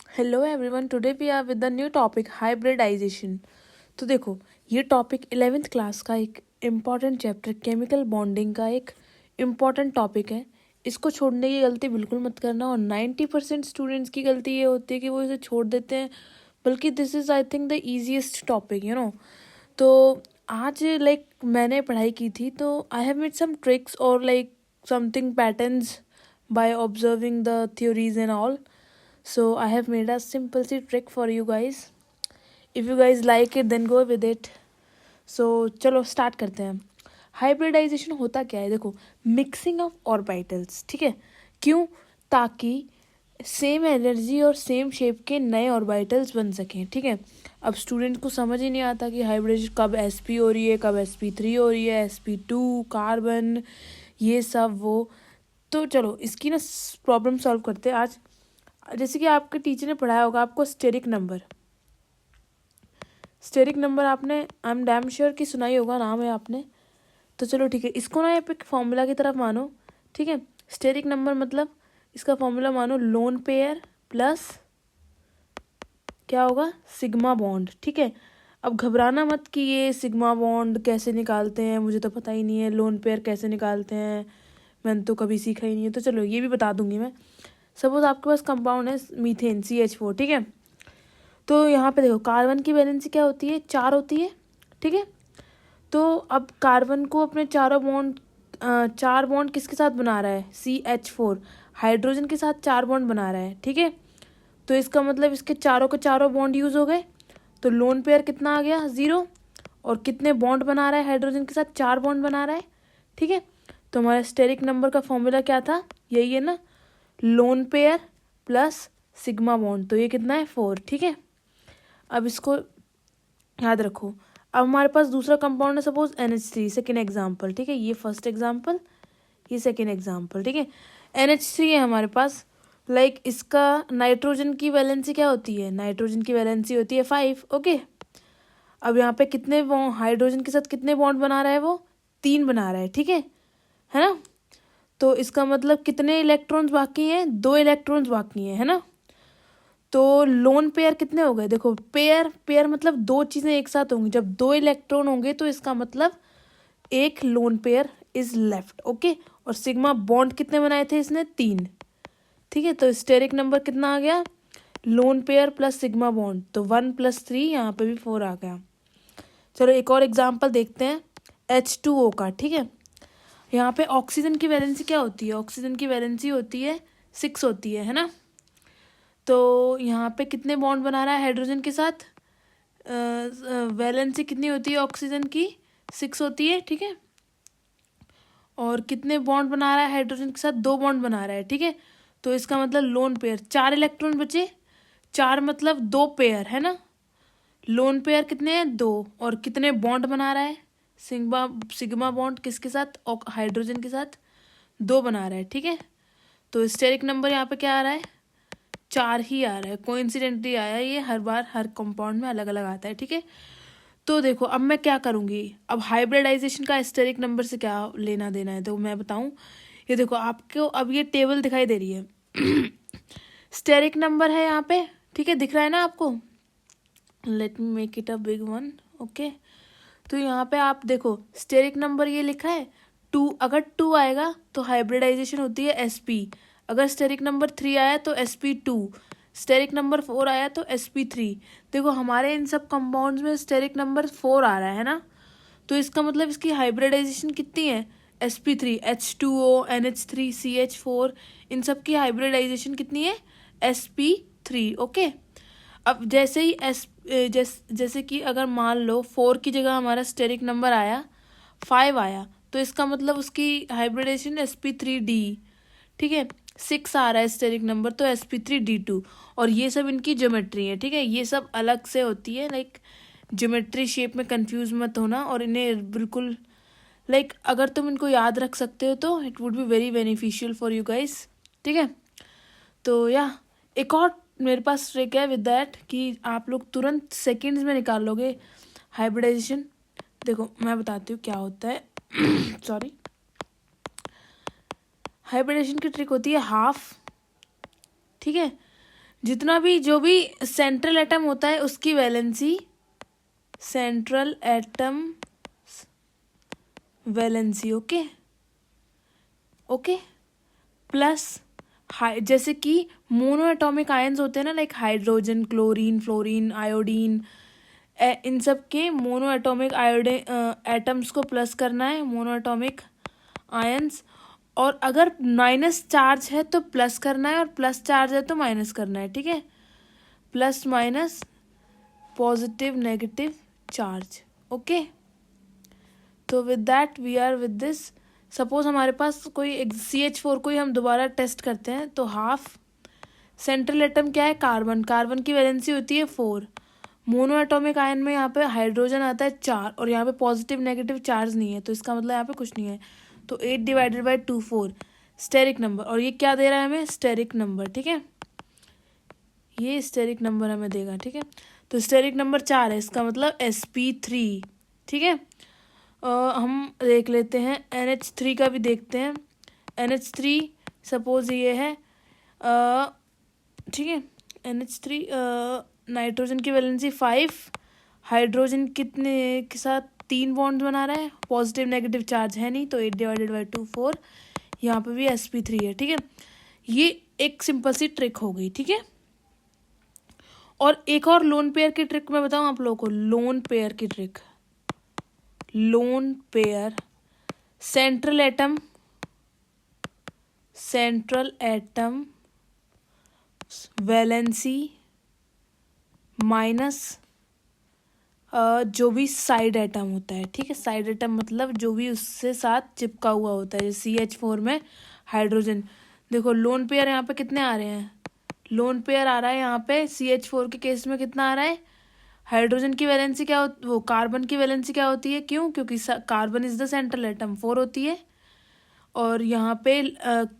Hello everyone, today we are with the new topic hybridisation. तो देखो, ये topic 11th class का एक इम्पॉर्टेंट चैप्टर केमिकल बॉन्डिंग का एक इम्पॉर्टेंट टॉपिक है। इसको छोड़ने की गलती बिल्कुल मत करना। और 90% स्टूडेंट्स की गलती ये होती है कि वो इसे छोड़ देते हैं, बल्कि this is I think the easiest topic तो आज मैंने पढ़ाई की थी, तो I have made some tricks और something patterns by observing the theories and all. So I have made a simple trick for you guys. If you guys like it, then go with it. So चलो start करते हैं। Hybridisation होता क्या है? देखो, mixing of orbitals, ठीक है। क्यों? ताकि सेम एनर्जी और सेम शेप के नए ऑर्बिटल्स बन सकें, ठीक है। अब स्टूडेंट को समझ ही नहीं आता कि हाइब्रिडेशन कब sp हो रही है, कब sp3 हो रही है, sp2 कार्बन, ये सब वो। तो चलो इसकी ना प्रॉब्लम सॉल्व करते हैं आज। जैसे कि आपके टीचर ने पढ़ाया होगा आपको स्टेरिक नंबर आपने आई एम डैम श्योर कि सुनाई होगा, नाम है आपने। तो चलो ठीक है, इसको ना एक फॉर्मूला की तरफ मानो, ठीक है। स्टेरिक नंबर मतलब इसका फॉर्मूला मानो लोन पेयर प्लस क्या होगा, सिग्मा बॉन्ड, ठीक है। अब घबराना मत कि ये सिग्मा बॉन्ड कैसे निकालते हैं, मुझे तो पता ही नहीं है। लोन पेयर कैसे निकालते हैं, मैंने तो कभी सीखा ही नहीं है। तो चलो ये भी बता दूंगी मैं। सपोज आपके पास कंपाउंड है मीथेन CH4, ठीक है। तो यहाँ पे देखो, कार्बन की वैलेंसी क्या होती है, 4 होती है, ठीक है। तो अब कार्बन को अपने चार बॉन्ड किसके साथ बना रहा है, CH4 हाइड्रोजन के साथ 4 बॉन्ड बना रहा है, ठीक है। तो इसका मतलब इसके चारों के चारों बॉन्ड यूज हो गए। तो लोन पेयर कितना आ गया, 0। और कितने बॉन्ड बना रहा है हाइड्रोजन के साथ, 4 बॉन्ड बना रहा है, ठीक है। तो हमारा स्टेरिक नंबर का फॉर्मूला क्या था, यही है ना, lone pair plus sigma bond. तो ये कितना है, 4, ठीक है। अब इसको याद रखो। अब हमारे पास दूसरा कंपाउंड है सपोज NH3, सेकेंड एग्जाम्पल, ठीक है। ये फर्स्ट एग्जाम्पल, ये सेकेंड एग्जाम्पल, ठीक है। NH3 है हमारे पास। इसका नाइट्रोजन की वैलेंसी क्या होती है, नाइट्रोजन की वैलेंसी होती है 5, ओके। अब यहाँ पे कितने हाइड्रोजन के साथ कितने बॉन्ड बना रहा है, वो 3 बना रहा है, ठीक है ना। तो इसका मतलब कितने इलेक्ट्रॉन्स बाकी हैं, 2 इलेक्ट्रॉन्स बाकी हैं, है ना। तो लोन पेयर कितने हो गए, देखो पेयर मतलब 2 चीज़ें एक साथ होंगी। जब 2 इलेक्ट्रॉन होंगे तो इसका मतलब एक lone pair is left, okay. और सिग्मा बॉन्ड कितने बनाए थे इसने, 3, ठीक है। तो स्टेरिक नंबर कितना आ गया, lone pair plus sigma bond, तो 1 + 3, यहाँ पे भी 4 आ गया। चलो एक और एग्जाम्पल देखते हैं H2O का, ठीक है। यहाँ पे ऑक्सीजन की वैलेंसी क्या होती है, ऑक्सीजन की वैलेंसी होती है 6 होती है ना। तो यहाँ पे कितने बॉन्ड बना रहा है हाइड्रोजन के साथ, वैलेंसी कितनी होती है ऑक्सीजन की, 6 होती है, ठीक है। और कितने बॉन्ड बना रहा है हाइड्रोजन के साथ, 2 बॉन्ड बना रहा है, ठीक है। तो इसका मतलब लोन पेयर 4 इलेक्ट्रॉन बचे, 4 मतलब 2 पेयर, है ना। लोन पेयर कितने हैं, 2। और कितने बॉन्ड बना रहा है, सिग्मा बॉन्ड किसके साथ, हाइड्रोजन के साथ 2 बना रहा है, ठीक है। तो स्टेरिक नंबर यहाँ पे क्या आ रहा है, 4 ही आ रहा है। कोइंसिडेंटली आया, ये हर बार हर कंपाउंड में अलग अलग आता है, ठीक है। तो देखो अब मैं क्या करूँगी, अब हाइब्रिडाइजेशन का स्टेरिक नंबर से क्या लेना देना है, तो मैं बताऊँ। ये देखो आपको अब ये टेबल दिखाई दे रही है स्टेरिक नंबर है यहाँ पे, ठीक है, दिख रहा है ना आपको। Let me make it a big one, okay. तो यहाँ पे आप देखो स्टेरिक नंबर ये लिखा है 2। अगर 2 आएगा तो हाइब्रिडाइजेशन होती है sp। अगर स्टेरिक नंबर 3 आया तो sp2, स्टेरिक नंबर 4 आया तो sp3। देखो हमारे इन सब कंपाउंड्स में स्टेरिक नंबर 4 आ रहा है ना। तो इसका मतलब इसकी हाइब्रिडाइजेशन कितनी है, sp3, H2O, NH3, CH4, इन सब की हाइब्रिडाइजेशन कितनी है, sp3, ओके। अब जैसे ही जैसे कि अगर मान लो 4 की जगह हमारा स्टेरिक नंबर आया 5 आया, तो इसका मतलब उसकी हाइब्रिडेशन sp3d, ठीक है। 6 आ रहा है स्टेरिक नंबर, तो sp3d2। और ये सब इनकी ज्योमेट्री है, ठीक है। ये सब अलग से होती है, ज्योमेट्री शेप में कंफ्यूज मत होना। और इन्हें बिल्कुल अगर तुम इनको याद रख सकते हो तो it would be very beneficial for you guys, ठीक है। तो एक और मेरे पास ट्रिक है विद दैट कि आप लोग तुरंत सेकंड्स में निकाल लोगे हाइब्रिडाइजेशन। देखो मैं बताती हूँ क्या होता है सॉरी। हाइब्रिडाइजेशन की ट्रिक होती है हाफ, ठीक है। जितना भी जो भी सेंट्रल एटम होता है उसकी valency, central atom valency, okay okay, plus जैसे कि मोनो एटॉमिक आयंस होते हैं ना, like hydrogen, chlorine, fluorine, iodine, इन सब के मोनो एटॉमिक एटम्स को प्लस करना है, मोनो एटॉमिक आयंस। और अगर माइनस चार्ज है तो प्लस करना है, और प्लस चार्ज है तो माइनस करना है, ठीक है, plus minus, positive negative charge, okay. तो with that we are with this, suppose हमारे पास कोई CH4 को ही हम दोबारा टेस्ट करते हैं, तो हाफ सेंट्रल एटम क्या है, कार्बन, कार्बन की वैलेंसी होती है 4, मोनो एटॉमिक आयन में यहाँ पे हाइड्रोजन आता है 4, और यहाँ पे पॉजिटिव नेगेटिव चार्ज नहीं है, तो इसका मतलब यहाँ पे कुछ नहीं है, तो 8 डिवाइडेड बाई 2 4 स्टेरिक नंबर। और ये क्या दे रहा है हमें, स्टेरिक नंबर, ठीक है, ये स्टेरिक नंबर हमें देगा, ठीक है। तो स्टेरिक नंबर 4 है, इसका मतलब sp3, ठीक है। हम देख लेते हैं NH3 का भी देखते हैं। NH3 सपोज ये है, ठीक है, NH3 नाइट्रोजन की वैलेंसी 5, हाइड्रोजन कितने के साथ 3 बॉन्ड बना रहा है, पॉजिटिव नेगेटिव चार्ज है नहीं, तो 8 डिवाइडेड बाई 2 4, यहाँ पे भी sp3 है, ठीक है। ये एक सिंपल सी ट्रिक हो गई, ठीक है। और एक और लोन पेयर की ट्रिक मैं बताऊं आप लोगों को, लोन पेयर की trick, lone pair, central atom valency minus जो भी साइड एटम होता है, ठीक है, साइड एटम मतलब जो भी उससे साथ चिपका हुआ होता है, जैसे CH4 में हाइड्रोजन। देखो लोन पेयर यहाँ पे कितने आ रहे हैं, लोन पेयर आ रहा है यहाँ पे CH4 के केस में कितना आ रहा है, हाइड्रोजन की वैलेंसी क्या वो कार्बन की वैलेंसी क्या होती है, क्यों, क्योंकि carbon is the central atom, 4 होती है, और यहाँ पे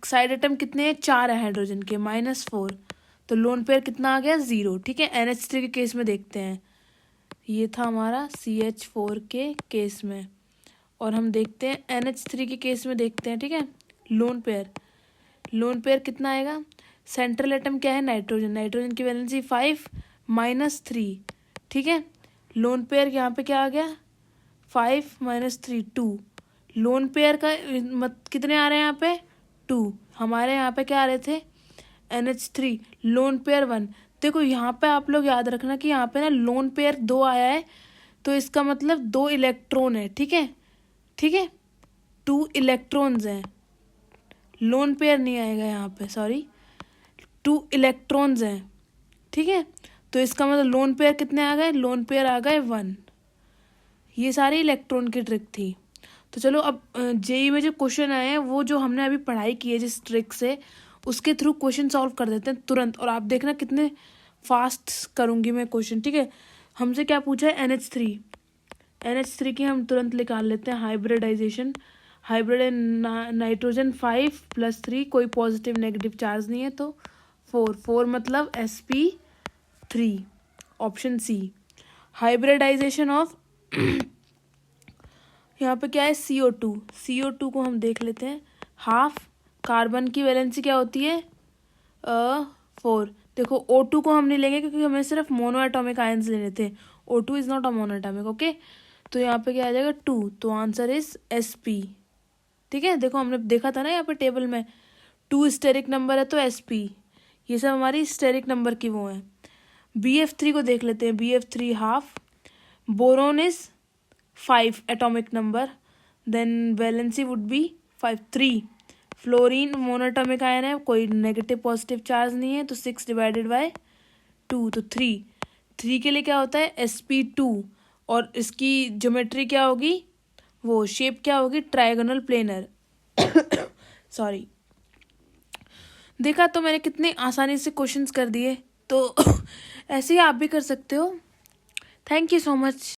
साइड एटम कितने हैं, 4 है हाइड्रोजन के, -4, तो लोन पेयर कितना आ गया, 0, ठीक है। NH3 के केस में देखते हैं, ये था हमारा CH4 के केस में, और हम देखते हैं NH3 के केस में देखते हैं, ठीक है। लोन पेयर कितना आएगा, सेंट्रल एटम क्या है, नाइट्रोजन, नाइट्रोजन की वैलेंसी 5 -3, ठीक है। लोन पेयर यहाँ पे क्या आ गया, 5 -3 2, लोन पेयर का कितने आ रहे हैं यहाँ पे, 2, हमारे यहाँ पे क्या आ रहे थे, NH3, लोन पेयर 1। देखो यहाँ पे आप लोग याद रखना कि यहाँ पे ना लोन पेयर 2 आया है, तो इसका मतलब 2 इलेक्ट्रॉन है, ठीक है, ठीक है, 2 इलेक्ट्रॉन्स हैं, लोन पेयर नहीं आएगा यहाँ पे, सॉरी, 2 इलेक्ट्रॉन्स हैं, ठीक है। तो इसका मतलब लोन पेयर कितने आ गए, लोन पेयर आ गए 1। ये सारी इलेक्ट्रॉन की ट्रिक थी। तो चलो अब जेई में जो क्वेश्चन आए हैं वो जो हमने अभी पढ़ाई की है जिस ट्रिक से, उसके थ्रू क्वेश्चन सॉल्व कर देते हैं तुरंत, और आप देखना कितने फास्ट करूँगी मैं क्वेश्चन, ठीक है। हमसे क्या पूछा है, NH3 की हम तुरंत निकाल लेते हैं, हाइब्रिडाइजेशन, हाइब्रिड नाइट्रोजन 5 + 3, कोई पॉजिटिव नेगेटिव चार्ज नहीं है, तो 4 मतलब sp3, option C. Hybridisation of यहाँ पे क्या है, CO2 को हम देख लेते हैं, हाफ, कार्बन की वैलेंसी क्या होती है, 4। देखो O2 को हम नहीं लेंगे क्योंकि हमें सिर्फ मोनो एटॉमिक आयंस लेने थे, O2 is not a mono atomic, okay. तो यहाँ पे क्या आ जाएगा, 2, तो आंसर इज sp, ठीक है। देखो हमने देखा था ना यहाँ पे टेबल में 2 स्टेरिक नंबर है तो sp, ये सब हमारी स्टेरिक नंबर की वो है। BF3 को देख लेते हैं, BF3 half, boron is 5 atomic number, then valency would be 3, fluorine monoatomic ion है, कोई नेगेटिव पॉजिटिव चार्ज नहीं है, तो 6 डिवाइडेड बाय 2, तो 3 के लिए क्या होता है, sp2, और इसकी ज्योमेट्री क्या होगी, वो शेप क्या होगी, ट्रायगोनल प्लेनर सॉरी। देखा तो मैंने कितने आसानी से क्वेश्चंस कर दिए, तो ऐसे ही आप भी कर सकते हो। Thank you so much.